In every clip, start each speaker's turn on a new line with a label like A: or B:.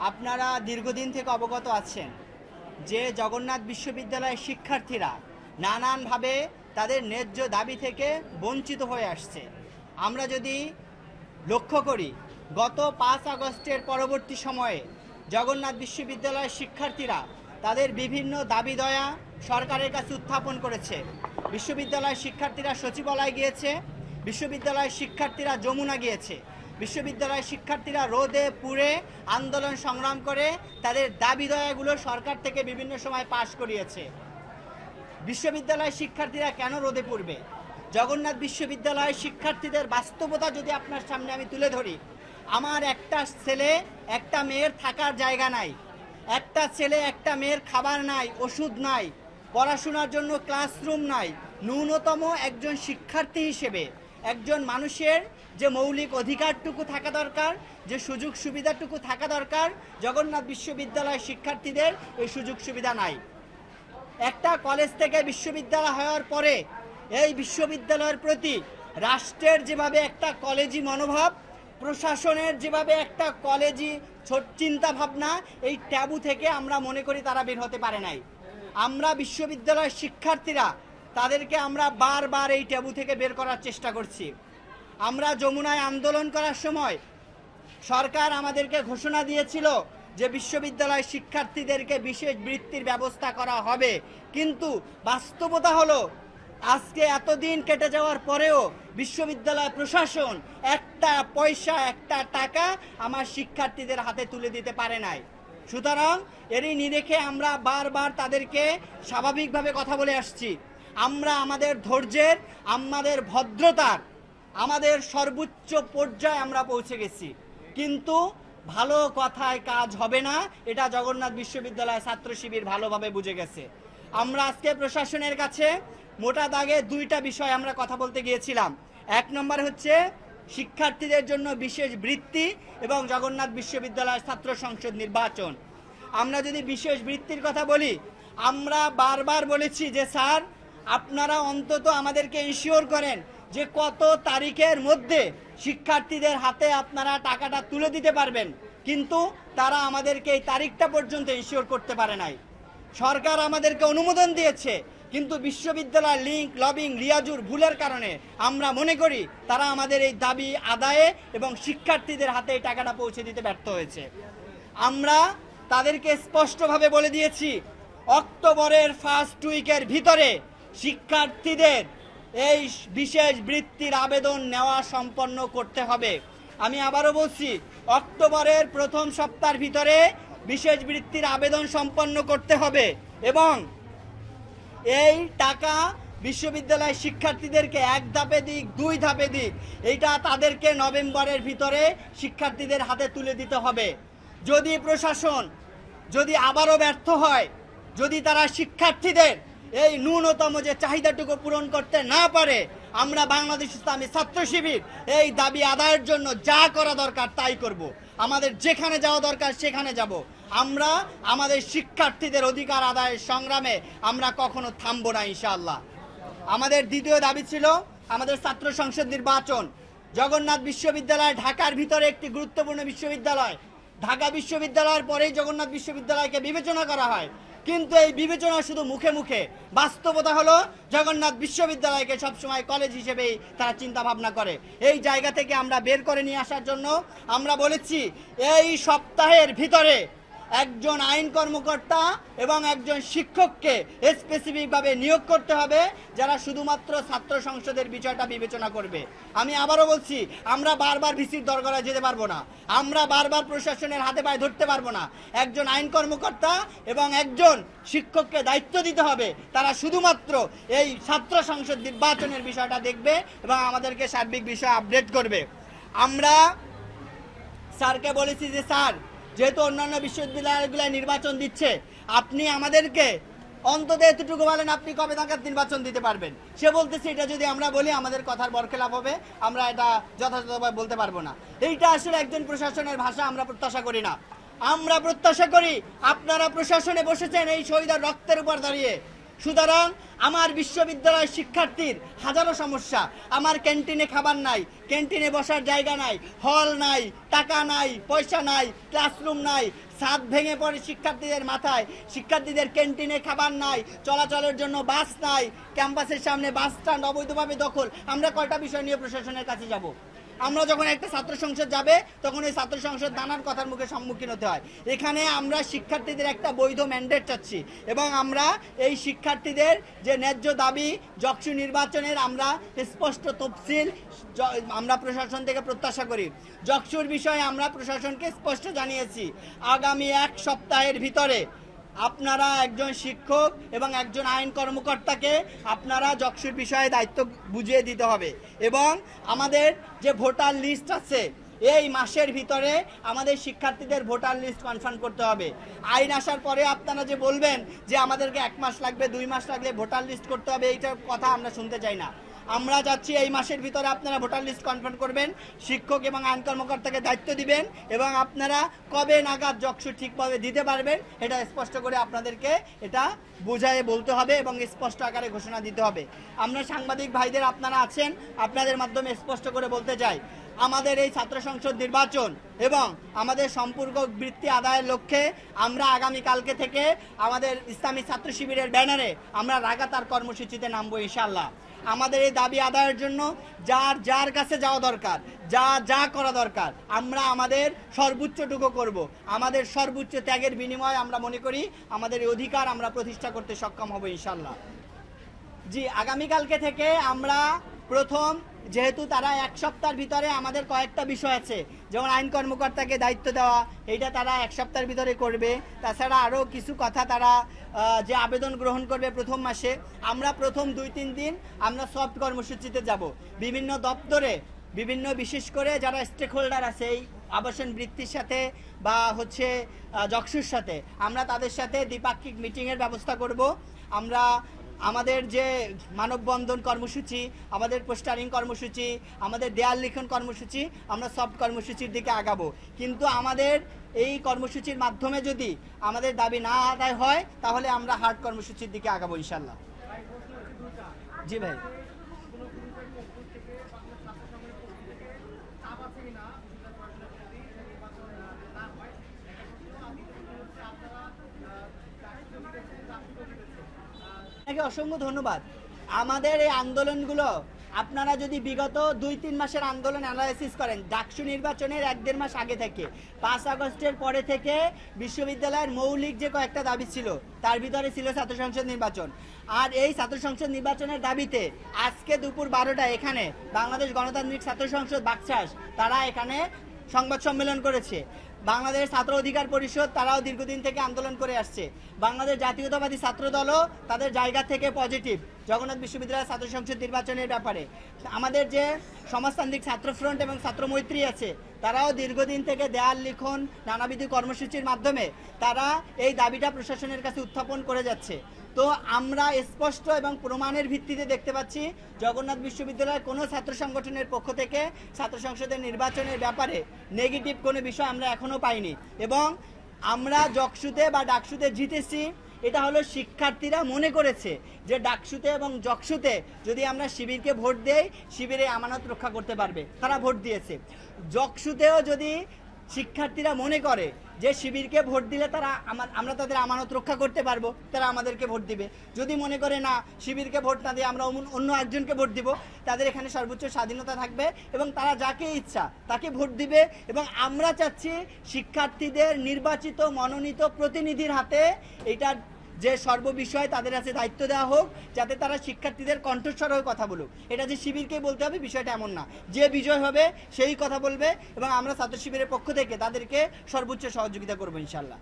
A: আপনারা দীর্ঘদিন থেকে অবগত আছেন যে জগন্নাথ বিশ্ববিদ্যালয়ের শিক্ষার্থীরা নানানভাবে তাদের ন্যায্য দাবি থেকে বঞ্চিত হয়ে আসছে। আমরা যদি লক্ষ্য করি, গত 5 আগস্টের পরবর্তী সময়ে জগন্নাথ বিশ্ববিদ্যালয়ের শিক্ষার্থীরা তাদের বিভিন্ন দাবি দয়া সরকারের কাছে উত্থাপন করেছে। বিশ্ববিদ্যালয়ের শিক্ষার্থীরা সচিবালয় গিয়েছে, বিশ্ববিদ্যালয়ের শিক্ষার্থীরা যমুনা গিয়েছে, বিশ্ববিদ্যালয়ের শিক্ষার্থীরা রোদে পুড়ে আন্দোলন সংগ্রাম করে তাদের দাবি দয়াগুলো সরকার থেকে বিভিন্ন সময় পাশ করিয়েছে। বিশ্ববিদ্যালয়ের শিক্ষার্থীরা কেন রোদে পুড়বে? জগন্নাথ বিশ্ববিদ্যালয়ের শিক্ষার্থীদের বাস্তবতা যদি আপনার সামনে আমি তুলে ধরি, আমার একটা ছেলে একটা মেয়ের থাকার জায়গা নাই, একটা ছেলে একটা মেয়ের খাবার নাই, ওষুধ নাই, পড়াশোনার জন্য ক্লাসরুম নাই। ন্যূনতম একজন শিক্ষার্থী হিসেবে একজন মানুষের যে মৌলিক অধিকারটুকু থাকা দরকার, যে সুযোগ সুবিধাটুকু থাকা দরকার, জগন্নাথ বিশ্ববিদ্যালয়ের শিক্ষার্থীদের এই সুযোগ সুবিধা নাই। একটা কলেজ থেকে বিশ্ববিদ্যালয় হওয়ার পরে এই বিশ্ববিদ্যালয়ের প্রতি রাষ্ট্রের যেভাবে একটা কলেজি মনোভাব, প্রশাসনের যেভাবে একটা কলেজি চিন্তা ভাবনা, এই ট্যাবু থেকে আমরা মনে করি তারা বের হতে পারে নাই। আমরা বিশ্ববিদ্যালয়ের শিক্ষার্থীরা তাদেরকে আমরা বারবার এই ট্যাবু থেকে বের করার চেষ্টা করছি। আমরা যমুনায় আন্দোলন করার সময় সরকার আমাদেরকে ঘোষণা দিয়েছিল যে বিশ্ববিদ্যালয়ের শিক্ষার্থীদেরকে বিশেষ বৃত্তির ব্যবস্থা করা হবে, কিন্তু বাস্তবতা হলো আজকে এতদিন কেটে যাওয়ার পরেও বিশ্ববিদ্যালয় প্রশাসন একটা পয়সা, একটা টাকা আমার শিক্ষার্থীদের হাতে তুলে দিতে পারে নাই। সুতরাং এরই নিরেখে আমরা বারবার তাদেরকে স্বাভাবিকভাবে কথা বলে আসছি। আমরা আমাদের ধৈর্যের, আমাদের ভদ্রতার, আমাদের সর্বোচ্চ পর্যায়ে আমরা পৌঁছে গেছি, কিন্তু ভালো কথায় কাজ হবে না, এটা জগন্নাথ বিশ্ববিদ্যালয় ছাত্র শিবির ভালোভাবে বুঝে গেছে। আমরা আজকে প্রশাসনের কাছে মোটা দাগে 2টা বিষয় আমরা কথা বলতে গিয়েছিলাম। 1 নম্বর হচ্ছে শিক্ষার্থীদের জন্য বিশেষ বৃত্তি এবং জগন্নাথ বিশ্ববিদ্যালয় ছাত্র সংসদ নির্বাচন। আমরা যদি বিশেষ বৃত্তির কথা বলি, আমরা বারবার বলেছি যে স্যার, আপনারা অন্তত আমাদেরকে ইনশিওর করেন যে কত তারিখের মধ্যে শিক্ষার্থীদের হাতে আপনারা টাকাটা তুলে দিতে পারবেন, কিন্তু তারা আমাদেরকে এই তারিখটা পর্যন্ত ইনশিওর করতে পারে নাই। সরকার আমাদেরকে অনুমোদন দিয়েছে, কিন্তু বিশ্ববিদ্যালয় লিঙ্ক, লবিং, রিয়াজুর ভুলের কারণে আমরা মনে করি তারা আমাদের এই দাবি আদায়ে এবং শিক্ষার্থীদের হাতে এই টাকাটা পৌঁছে দিতে ব্যর্থ হয়েছে। আমরা তাদেরকে স্পষ্টভাবে বলে দিয়েছি, অক্টোবরের ফার্স্ট উইকের ভিতরে শিক্ষার্থীদের এই বিশেষ বৃত্তির আবেদন নেওয়া সম্পন্ন করতে হবে। আমি আবারও বলছি, অক্টোবরের প্রথম সপ্তাহের ভিতরে বিশেষ বৃত্তির আবেদন সম্পন্ন করতে হবে এবং এই টাকা বিশ্ববিদ্যালয়ের শিক্ষার্থীদেরকে 1 ধাপে দিক, 2 ধাপে দিক, এইটা তাদেরকে নভেম্বরের ভিতরে শিক্ষার্থীদের হাতে তুলে দিতে হবে। যদি প্রশাসন যদি আবারও ব্যর্থ হয়, যদি তারা শিক্ষার্থীদের এই ন্যূনতম যে চাহিদাটুকু পূরণ করতে না পারে, আমরা বাংলাদেশ ইসলামী ছাত্র শিবির এই দাবি আদায়ের জন্য যা করা দরকার তাই করব। আমাদের যেখানে যাওয়া দরকার সেখানে যাব। আমরা আমাদের শিক্ষার্থীদের অধিকার আদায়ের সংগ্রামে আমরা কখনো থামবো না ইনশাআল্লাহ। আমাদের দ্বিতীয় দাবি ছিল আমাদের ছাত্র সংসদ নির্বাচন। জগন্নাথ বিশ্ববিদ্যালয় ঢাকার ভিতরে একটি গুরুত্বপূর্ণ বিশ্ববিদ্যালয়। ঢাকা বিশ্ববিদ্যালয়ের পরেই জগন্নাথ বিশ্ববিদ্যালয়কে বিবেচনা করা হয়, কিন্তু এই বিবেচনা শুধু মুখে মুখে। বাস্তবতা হলো জগন্নাথ বিশ্ববিদ্যালয়কে সবসময় কলেজ হিসেবেই তারা চিন্তা ভাবনা করে। এই জায়গা থেকে আমরা বের করে নিয়ে আসার জন্য আমরা বলেছি এই সপ্তাহের ভিতরে একজন আইন কর্মকর্তা এবং একজন শিক্ষককে স্পেসিফিকভাবে নিয়োগ করতে হবে, যারা শুধুমাত্র ছাত্র সংসদের বিষয়টা বিবেচনা করবে। আমি আবারও বলছি, আমরা বারবার ভিসির দরবারে যেতে পারবো না, আমরা বারবার প্রশাসনের হাতে পায়ে ধরতে পারবো না। একজন আইন কর্মকর্তা এবং একজন শিক্ষককে দায়িত্ব দিতে হবে, তারা শুধুমাত্র এই ছাত্র সংসদ নির্বাচনের বিষয়টা দেখবে এবং আমাদেরকে সার্বিক বিষয় আপডেট করবে। আমরা স্যারকে বলেছি যে স্যার, যেহেতু অন্যান্য বিশ্ববিদ্যালয়গুলো নির্বাচন দিচ্ছে, আপনি আমাদেরকে অন্তত এতটুকু বলেন আপনি কবে নাগাদ নির্বাচন দিতে পারবেন। সে বলতেছে এটা যদি আমরা বলি আমাদের কথার বরখেলাপ হবে, আমরা এটা যথাযথভাবে বলতে পারবো না। এইটা আসলে একজন প্রশাসনের ভাষা আমরা প্রত্যাশা করি না। আমরা প্রত্যাশা করি আপনারা প্রশাসনে বসেছেন এই শহীদের রক্তের উপর দাঁড়িয়ে, সুতরাং আমার বিশ্ববিদ্যালয়ের শিক্ষার্থীর হাজারো সমস্যা। আমার ক্যান্টিনে খাবার নাই, ক্যান্টিনে বসার জায়গা নাই, হল নাই, টাকা নাই, পয়সা নাই, ক্লাসরুম নাই, ছাদ ভেঙে পড়ে শিক্ষার্থীদের মাথায়, শিক্ষার্থীদের ক্যান্টিনে খাবার নাই, চলাচলের জন্য বাস নাই, ক্যাম্পাসের সামনে বাস স্ট্যান্ড অবৈধভাবে দখল। আমরা কয়টা বিষয় নিয়ে প্রশাসনের কাছে যাব? আমরা যখন একটা ছাত্র সংসদ যাবে তখন ওই ছাত্র সংসদ নানান কথার মুখে সম্মুখীন হতে হয়। এখানে আমরা শিক্ষার্থীদের একটা বৈধ ম্যান্ডেট চাচ্ছি এবং আমরা এই শিক্ষার্থীদের যে ন্যায্য দাবি যকসু নির্বাচনের আমরা স্পষ্ট তফসিল আমরা প্রশাসন থেকে প্রত্যাশা করি। যকসুর বিষয়ে আমরা প্রশাসনকে স্পষ্ট জানিয়েছি আগামী এক সপ্তাহের ভিতরে আপনারা একজন শিক্ষক এবং একজন আইন কর্মকর্তাকে আপনারা যকসুর বিষয়ে দায়িত্ব বুঝিয়ে দিতে হবে এবং আমাদের যে ভোটার লিস্ট আছে এই মাসের ভিতরে আমাদের শিক্ষার্থীদের ভোটার লিস্ট কনফার্ম করতে হবে। আইন আসার পরে আপনারা যে বলবেন যে আমাদেরকে 1 মাস লাগবে, 2 মাস লাগলে ভোটার লিস্ট করতে হবে, এইটার কথা আমরা শুনতে চাই না। আমরা চাচ্ছি এই মাসের ভিতরে আপনারা ভোটার লিস্ট কনফার্ম করবেন, শিক্ষক এবং আইন কর্মকর্তাকে দায়িত্ব দিবেন এবং আপনারা কবে নাগাদ যকসু ঠিকভাবে দিতে পারবেন এটা স্পষ্ট করে আপনাদেরকে এটা বোঝায় বলতে হবে এবং স্পষ্ট আকারে ঘোষণা দিতে হবে। আমরা সাংবাদিক ভাইদের আপনারা আছেন, আপনাদের মাধ্যমে স্পষ্ট করে বলতে চাই আমাদের এই ছাত্র সংসদ নির্বাচন এবং আমাদের সম্পূর্ণ বৃত্তি আদায়ের লক্ষ্যে আমরা আগামীকালকে থেকে আমাদের ইসলামী ছাত্র শিবিরের ব্যানারে আমরা লাগাতার কর্মসূচিতে নামবো ইনশাআল্লাহ। আমাদের এই দাবি আদায়ের জন্য যার যার কাছে যাওয়া দরকার, যা করা দরকার আমরা আমাদের সর্বোচ্চটুকু করব। আমাদের সর্বোচ্চ ত্যাগের বিনিময়ে আমরা মনে করি আমাদের এই অধিকার আমরা প্রতিষ্ঠা করতে সক্ষম হব ইনশাআল্লাহ। জি, আগামীকালকে থেকে আমরা প্রথম যেহেতু তারা 1 সপ্তাহের ভিতরে আমাদের কয়েকটা বিষয় আছে, যেমন আইন কর্মকর্তাকে দায়িত্ব দেওয়া, এইটা তারা 1 সপ্তাহের ভিতরে করবে। তাছাড়া আরও কিছু কথা তারা যে আবেদন গ্রহণ করবে প্রথম মাসে, আমরা প্রথম 2-3 দিন আমরা সফট কর্মসূচিতে যাব বিভিন্ন দপ্তরে, বিভিন্ন বিশেষ করে যারা স্টেক হোল্ডার আছে এই আবাসন বৃত্তির সাথে বা হচ্ছে যকসুর সাথে, আমরা তাদের সাথে দ্বিপাক্ষিক মিটিংয়ের ব্যবস্থা করব। আমরা আমাদের যে মানববন্ধন কর্মসূচি, আমাদের পোস্টারিং কর্মসূচি, আমাদের দেয়াল লিখন কর্মসূচি, আমরা সফট কর্মসূচির দিকে আগাবো। কিন্তু আমাদের এই কর্মসূচির মাধ্যমে যদি আমাদের দাবি না আদায় হয় তাহলে আমরা হার্ড কর্মসূচির দিকে আগাবো ইনশাল্লাহ। জি ভাই, অসংখ্য ধন্যবাদ। আমাদের এই আন্দোলনগুলো আপনারা যদি বিগত 2-3 মাসের আন্দোলন অ্যানালাইসিস করেন, ডাকসু নির্বাচনের 1-1.5 মাস আগে থেকে 5 আগস্টের পরে থেকে বিশ্ববিদ্যালয়ের মৌলিক যে কয়েকটা দাবি ছিল তার ভিতরে ছিল ছাত্র সংসদ নির্বাচন। আর এই ছাত্র সংসদ নির্বাচনের দাবিতে আজকে দুপুর 12টায় এখানে বাংলাদেশ গণতান্ত্রিক ছাত্র সংসদ বাকশাস তারা এখানে সংবাদ সম্মেলন করেছে। বাংলাদেশ ছাত্র অধিকার পরিষদ তারাও দীর্ঘদিন থেকে আন্দোলন করে আসছে। বাংলাদেশ জাতীয়তাবাদী ছাত্র দলও তাদের জায়গা থেকে পজিটিভ জগন্নাথ বিশ্ববিদ্যালয়ের ছাত্র সংসদ নির্বাচনের ব্যাপারে। আমাদের যে সমাজতান্ত্রিক ছাত্র ফ্রন্ট এবং ছাত্র মৈত্রী আছে তারাও দীর্ঘদিন থেকে দেয়াল লিখন নানাবিধ কর্মসূচির মাধ্যমে তারা এই দাবিটা প্রশাসনের কাছে উত্থাপন করে যাচ্ছে। তো আমরা স্পষ্ট এবং প্রমাণের ভিত্তিতে দেখতে পাচ্ছি জগন্নাথ বিশ্ববিদ্যালয়ের কোনো ছাত্র সংগঠনের পক্ষ থেকে ছাত্র সংসদের নির্বাচনের ব্যাপারে নেগেটিভ কোনো বিষয় আমরা এখনও পাইনি এবং আমরা যকসুতে বা ডাকসুতে জিতেছি। এটা হলো শিক্ষার্থীরা মনে করেছে যে ডাকসুতে এবং যকসুতে যদি আমরা শিবিরকে ভোট দেই শিবিরে আমানত রক্ষা করতে পারবে, তারা ভোট দিয়েছে। যকসুতেও যদি শিক্ষার্থীরা মনে করে যে শিবিরকে ভোট দিলে তারা আমরা তাদের আমানত রক্ষা করতে পারবো, তারা আমাদেরকে ভোট দিবে। যদি মনে করে না শিবিরকে ভোট না দিয়ে আমরা অন্য একজনকে ভোট দিব, তাদের এখানে সর্বোচ্চ স্বাধীনতা থাকবে এবং তারা যাকে ইচ্ছা তাকে ভোট দিবে। এবং আমরা চাচ্ছি শিক্ষার্থীদের নির্বাচিত মনোনীত প্রতিনিধির হাতে এটা যে সর্ববিষয়ে তাদের কাছে দায়িত্ব দেওয়া হোক, যাতে তারা শিক্ষার্থীদের কণ্ঠস্বর হয়ে কথা বলুক। এটা যে শিবিরকে বলতে হবে বিষয়টা এমন না, যে বিজয় হবে সেই কথা বলবে এবং আমরা ছাত্র শিবিরের পক্ষ থেকে তাদেরকে সর্বোচ্চ সহযোগিতা করবো ইনশাল্লাহ।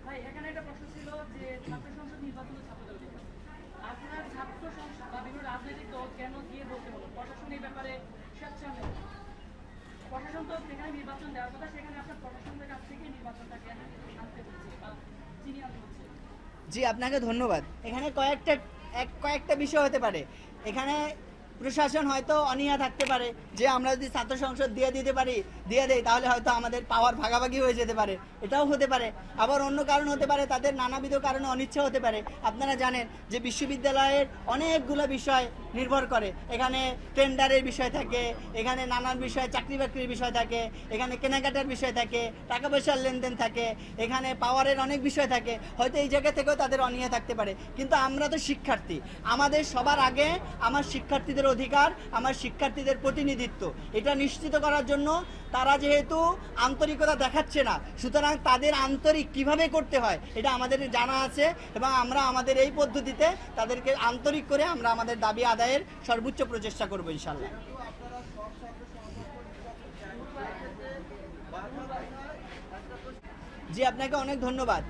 A: জি, আপনাকে ধন্যবাদ। এখানে কয়েকটা বিষয় হতে পারে। এখানে প্রশাসন হয়তো অনীহা থাকতে পারে যে আমরা যদি ছাত্র সংসদ দিয়ে দেই তাহলে হয়তো আমাদের পাওয়ার ভাগাভাগি হয়ে যেতে পারে, এটাও হতে পারে। আবার অন্য কারণ হতে পারে, তাদের নানাবিধ কারণে অনিচ্ছা হতে পারে। আপনারা জানেন যে বিশ্ববিদ্যালয়ের অনেকগুলো বিষয় নির্ভর করে, এখানে টেন্ডারের বিষয় থাকে, এখানে নানান বিষয় চাকরি বাকরির বিষয় থাকে, এখানে কেনাকাটার বিষয় থাকে, টাকা পয়সার লেনদেন থাকে, এখানে পাওয়ারের অনেক বিষয় থাকে, হয়তো এই জায়গা থেকেও তাদের অনীহা থাকতে পারে। কিন্তু আমরা তো শিক্ষার্থী, আমাদের সবার আগে আমার শিক্ষার্থীদের অধিকার, আমার শিক্ষার্থীদের প্রতিনিধিত্ব, এটা নিশ্চিত করার জন্য তারা যেহেতু আন্তরিকতা দেখাচ্ছে না, সুতরাং তাদের আন্তরিক কিভাবে করতে হয় এটা আমাদের জানা আছে এবং আমরা আমাদের এই পদ্ধতিতে তাদেরকে আন্তরিক করে আমরা আমাদের দাবি আদায়ের সর্বোচ্চ প্রচেষ্টা করব ইনশাল্লাহ। জি, আপনাকে অনেক ধন্যবাদ।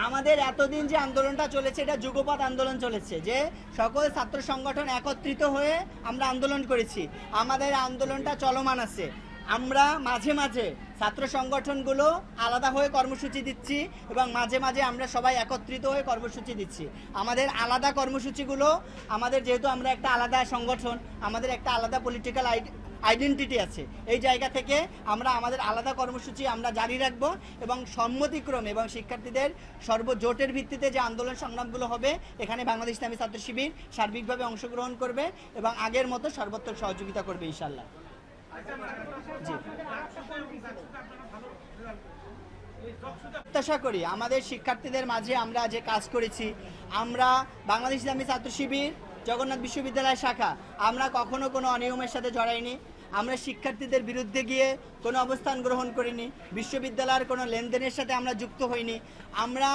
A: আমাদের এতদিন যে আন্দোলনটা চলেছে এটা যুগপৎ আন্দোলন চলেছে, যে সকল ছাত্র সংগঠন একত্রিত হয়ে আমরা আন্দোলন করেছি। আমাদের আন্দোলনটা চলমান আছে। আমরা মাঝে মাঝে ছাত্র সংগঠনগুলো আলাদা হয়ে কর্মসূচি দিচ্ছি এবং মাঝে মাঝে আমরা সবাই একত্রিত হয়ে কর্মসূচি দিচ্ছি। আমাদের আলাদা কর্মসূচিগুলো, আমাদের যেহেতু আমরা একটা আলাদা সংগঠন, আমাদের একটা আলাদা পলিটিক্যাল আইডেন্টিটি আছে, এই জায়গা থেকে আমরা আমাদের আলাদা কর্মসূচি আমরা জারি রাখবো এবং সম্মতিক্রমে এবং শিক্ষার্থীদের সর্বজোটের ভিত্তিতে যে আন্দোলন সংগ্রামগুলো হবে এখানে বাংলাদেশ ইসলামী ছাত্র শিবির সার্বিকভাবে অংশগ্রহণ করবে এবং আগের মতো সর্বোত্তর সহযোগিতা করবে ইনশাল্লাহ। জি, প্রত্যাশা করি আমাদের শিক্ষার্থীদের মাঝে আমরা যে কাজ করেছি, আমরা বাংলাদেশ ইসলামী ছাত্র শিবির জগন্নাথ বিশ্ববিদ্যালয় শাখা আমরা কখনো কোনো অনিয়মের সাথে জড়াইনি, আমরা শিক্ষার্থীদের বিরুদ্ধে গিয়ে কোনো অবস্থান গ্রহণ করিনি, বিশ্ববিদ্যালয়ের কোনো লেনদেনের সাথে আমরা যুক্ত হইনি। আমরা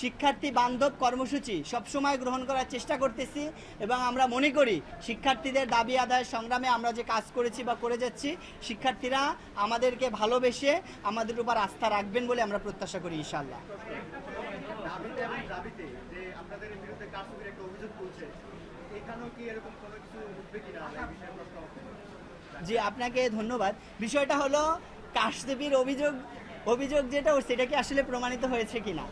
A: শিক্ষার্থী বান্ধব কর্মসূচি সবসময় গ্রহণ করার চেষ্টা করতেছি এবং আমরা মনে করি শিক্ষার্থীদের দাবি আদায়ের সংগ্রামে আমরা যে কাজ করেছি বা করে যাচ্ছি, শিক্ষার্থীরা আমাদেরকে ভালোবেসে আমাদের উপর আস্থা রাখবেন বলে আমরা প্রত্যাশা করি ইনশাআল্লাহ। জি, আপনাকে ধন্যবাদ। বিষয়টা হলো কারসাজির অভিযোগ যেটা সেটা কি আসলে প্রমাণিত হয়েছে কিনা?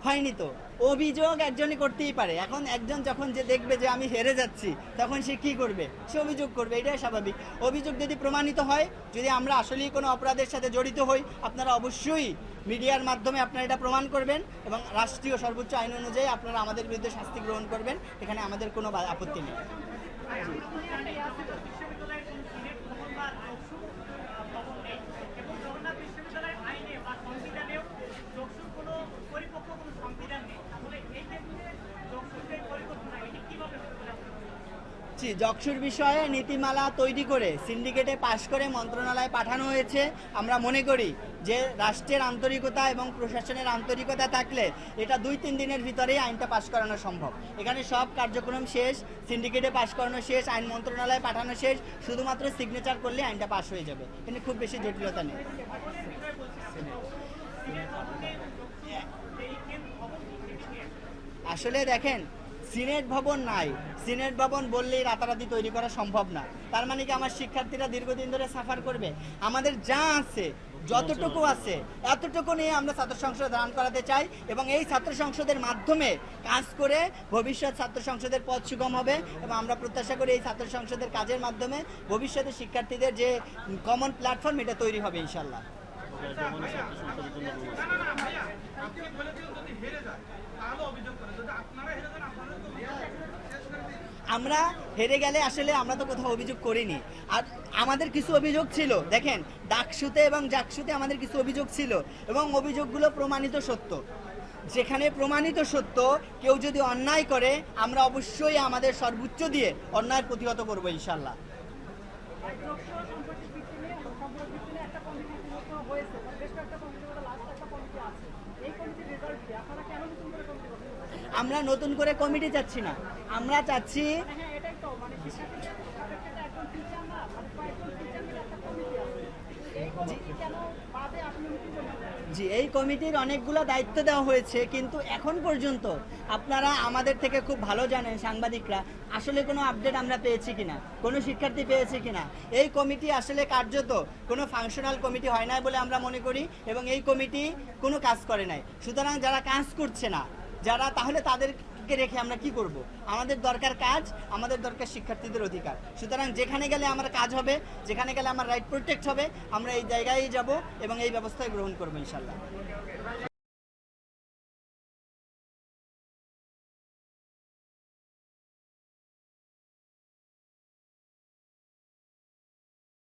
A: হয়নি তো। অভিযোগ একজনই করতেই পারে। এখন একজন যখন যে দেখবে যে আমি হেরে যাচ্ছি তখন সে কি করবে? সে অভিযোগ করবে, এটাই স্বাভাবিক। অভিযোগ যদি প্রমাণিত হয়, যদি আমরা আসলেই কোনো অপরাধের সাথে জড়িত হই, আপনারা অবশ্যই মিডিয়ার মাধ্যমে আপনারা এটা প্রমাণ করবেন এবং রাষ্ট্রীয় সর্বোচ্চ আইন অনুযায়ী আপনারা আমাদের বিরুদ্ধে শাস্তি গ্রহণ করবেন, এখানে আমাদের কোনো আপত্তি নেই। যকসুর বিষয়ে নীতিমালা তৈরি করে সিন্ডিকেটে পাশ করে মন্ত্রণালয়ে পাঠানো হয়েছে। আমরা মনে করি যে রাষ্ট্রের আন্তরিকতা এবং প্রশাসনের আন্তরিকতা থাকলে এটা 2-3 দিনের ভিতরেই আইনটা পাশ করানো সম্ভব। এখানে সব কার্যক্রম শেষ, সিন্ডিকেটে পাশ করানো শেষ, আইন মন্ত্রণালয়ে পাঠানো শেষ, শুধুমাত্র সিগনেচার করলে আইনটা পাশ হয়ে যাবে। কিন্তু খুব বেশি জটিলতা নেই। আসলে দেখেন, সিনেট ভবন নাই, সিনেট ভবন বললেই রাতারাতি তৈরি করা সম্ভব না। তার মানে কি আমার শিক্ষার্থীরা দীর্ঘদিন ধরে সাফার করবে? আমাদের যা আছে, যতটুকু আছে এতটুকু নিয়ে আমরা ছাত্র সংসদ রান করাতে চাই এবং এই ছাত্র সংসদের মাধ্যমে কাজ করে ভবিষ্যৎ ছাত্র সংসদের পথ সুগম হবে এবং আমরা প্রত্যাশা করি এই ছাত্র সংসদের কাজের মাধ্যমে ভবিষ্যতে শিক্ষার্থীদের যে কমন প্ল্যাটফর্ম এটা তৈরি হবে ইনশাল্লাহ। আমরা হেরে গেলে আসলে আমরা তো কোথাও অভিযোগ করিনি। আর আমাদের কিছু অভিযোগ ছিল, দেখেন ডাকসুতে এবং জাকসুতে আমাদের কিছু অভিযোগ ছিল এবং অভিযোগগুলো প্রমাণিত সত্য। যেখানে প্রমাণিত সত্য, কেউ যদি অন্যায় করে আমরা অবশ্যই আমাদের সর্বোচ্চ দিয়ে অন্যায় প্রতিহত করবো ইনশাল্লাহ। আমরা নতুন করে কমিটি চাচ্ছি না, আমরা চাচ্ছি জি, এই কমিটির অনেকগুলো দায়িত্ব দেওয়া হয়েছে, কিন্তু এখন পর্যন্ত আপনারা আমাদের থেকে খুব ভালো জানেন সাংবাদিকরা, আসলে কোনো আপডেট আমরা পেয়েছি কিনা, কোনো শিক্ষার্থী পেয়েছে কিনা। এই কমিটি আসলে কার্যত কোনো ফাংশনাল কমিটি হয় না বলে আমরা মনে করি এবং এই কমিটি কোনো কাজ করে নাই। সুতরাং যারা কাজ করছে না, যারা, তাহলে বিভাগকে রেখে আমরা কি করব? আমাদের দরকার কাজ, আমাদের দরকার শিক্ষার্থীদের অধিকার। সুতরাং যেখানে গেলে আমার কাজ হবে, যেখানে গেলে আমার রাইট প্রোটেক্ট হবে, আমরা এই জায়গায় যাব এবং এই ব্যবস্থায় গ্রহণ করবো ইনশাল্লাহ।